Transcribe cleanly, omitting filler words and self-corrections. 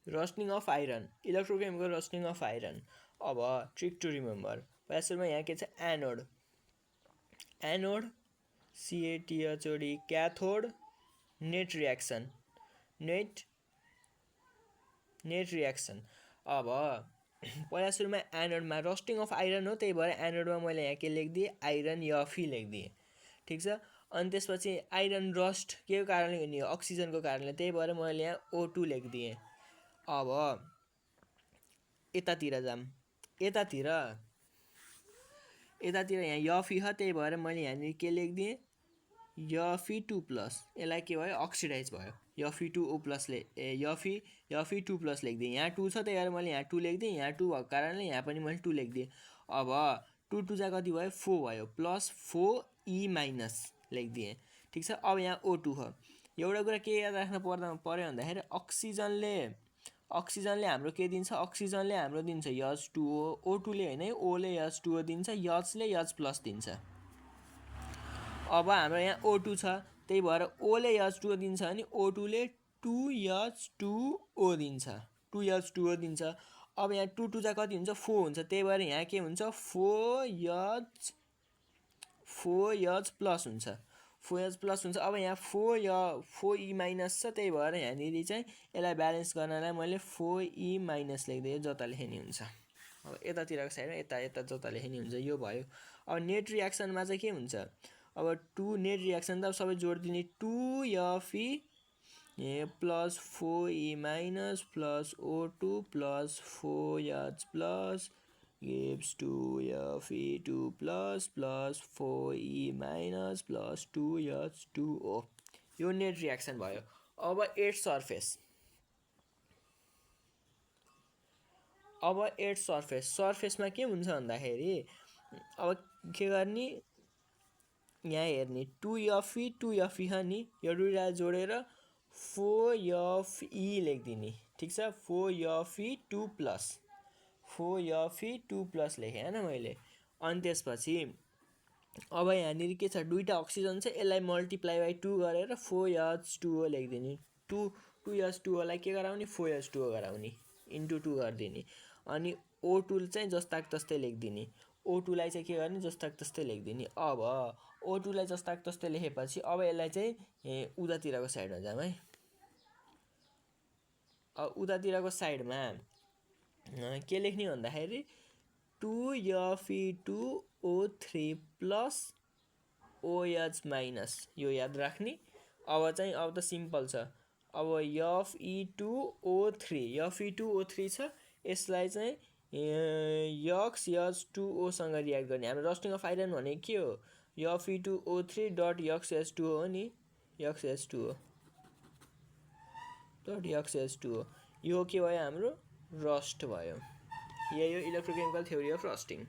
Rusting of iron, electrochemical rusting of iron. अब trick to remember, पहिला सुरुमा यहाँ के छ anode, anode CaTHOD cathode, net reaction, net reaction. अब पहिला सुरुमा एनोडमा रस्टिङ अफ आइरन हो, त्यही भएर एनोडमा मैले यहाँ के लेखिदिएँ आइरन Fe लेखिदिएँ, ठिक छ। अनि त्यसपछि आइरन रस्ट के को कारणले हुने हो, अक्सिजनको कारणले, त्यही भएर मैले यहाँ O2 लेखिदिएँ। अब यतातिर जाम, यतातिर यहाँ Fe छ, त्यही भएर मैले यहाँनिर के लेखिदिएँ Fe2+, यसलाई के भयो अक्सिडाइज भयो, Fe2O+ Fe2+ लेखिदिएँ। यहाँ 2 छ, त्यही भएर मैले यहाँ 2 लेखिदिएँ, यहाँ 2 भएको कारणले यहाँ पनि मैले 2 लेखिदिएँ। अब 2 2 कति भयो 4 भयो, प्लस 4E- लेखिदिएँ, ठिक छ। अब यहाँ O2 हो, एउटा कुरा के याद राख्नु पर्यो भन्दाखेरि अक्सिजनले हाम्रो के दिन्छ, अक्सिजनले हाम्रो दिन्छ H2O, O2ले होइन है, Oले H2O दिन्छ, Hले H+ दिन्छ। अब हाम्रो यहाँ O2 छ, त्यही भएर Oले H2O दिन्छ अनि O2ले 2H2O दिन्छ, 2H2O दिन्छ। अब यहाँ 2 2 कति हुन्छ 4 हुन्छ, त्यही भएर यहाँ के हुन्छ 4H+ हुन्छ, 4H+ हुन्छ। अब यहाँ 4E- छ, त्यही भएर यहाँनिर चाहिँ यसलाई ब्यालेन्स गर्नलाई मैले 4E- लेखिदिएँ, जता लेखे नि हुन्छ। अब यतातिरको साइडमा यता जता लेखे नि हुन्छ, यो भयो। अब नेट रियाक्सनमा चाहिँ के हुन्छ, अब 2 नेट रियाक्सन त सबै जोडिदिने, 2Fe plus 4E- plus O2 plus 4H+ gives 2Fe2 plus 4E- plus 2H2O, यो नेट रियाक्सन भयो। अब एट सर्फेस, सर्फेसमा के हुन्छ भन्दाखेरि अब के गर्ने, यहाँ हेर्ने 2Fe 2Fe छ नि, यो दुईलाई जोडेर 4Fe लेखिदिने, ठिक छ। 4Fe2+ लेखेँ होइन मैले। अनि त्यसपछि अब यहाँनिर के छ, दुईवटा अक्सिजन छ, यसलाई मल्टिप्लाई बाई 2 गरेर 4H2O लेखिदिने, 2H2Oलाई के गराउने 4H2O गराउने, इन्टु 2 गरिदिने। अनि O2 चाहिँ जस्ताको तस्तै लेखिदिने, O2लाई चाहिँ के गर्ने जस्ताको तस्तै लेखिदिने। अब O2लाई जस्ताको तस्तै लेखेपछि अब यसलाई चाहिँ उतातिरको साइडमा जाऊँ है। अब उतातिरको साइडमा के लेख्ने भन्दाखेरि 2Fe2O3 प्लस OH-, यो याद राख्ने। अब त सिम्पल छ, अब Fe2O3 छ, यसलाई चाहिँ H2O सँग रियाक्ट गर्ने। हाम्रो रस्टिङ अफ आइरन भनेको के हो, Fe2O3 डट H2O हो नि, H2O डट H2O, यो के भयो हाम्रो रस्ट भयो। यही हो इलेक्ट्रोकेमिकल थ्योरी अफ रस्टिङ।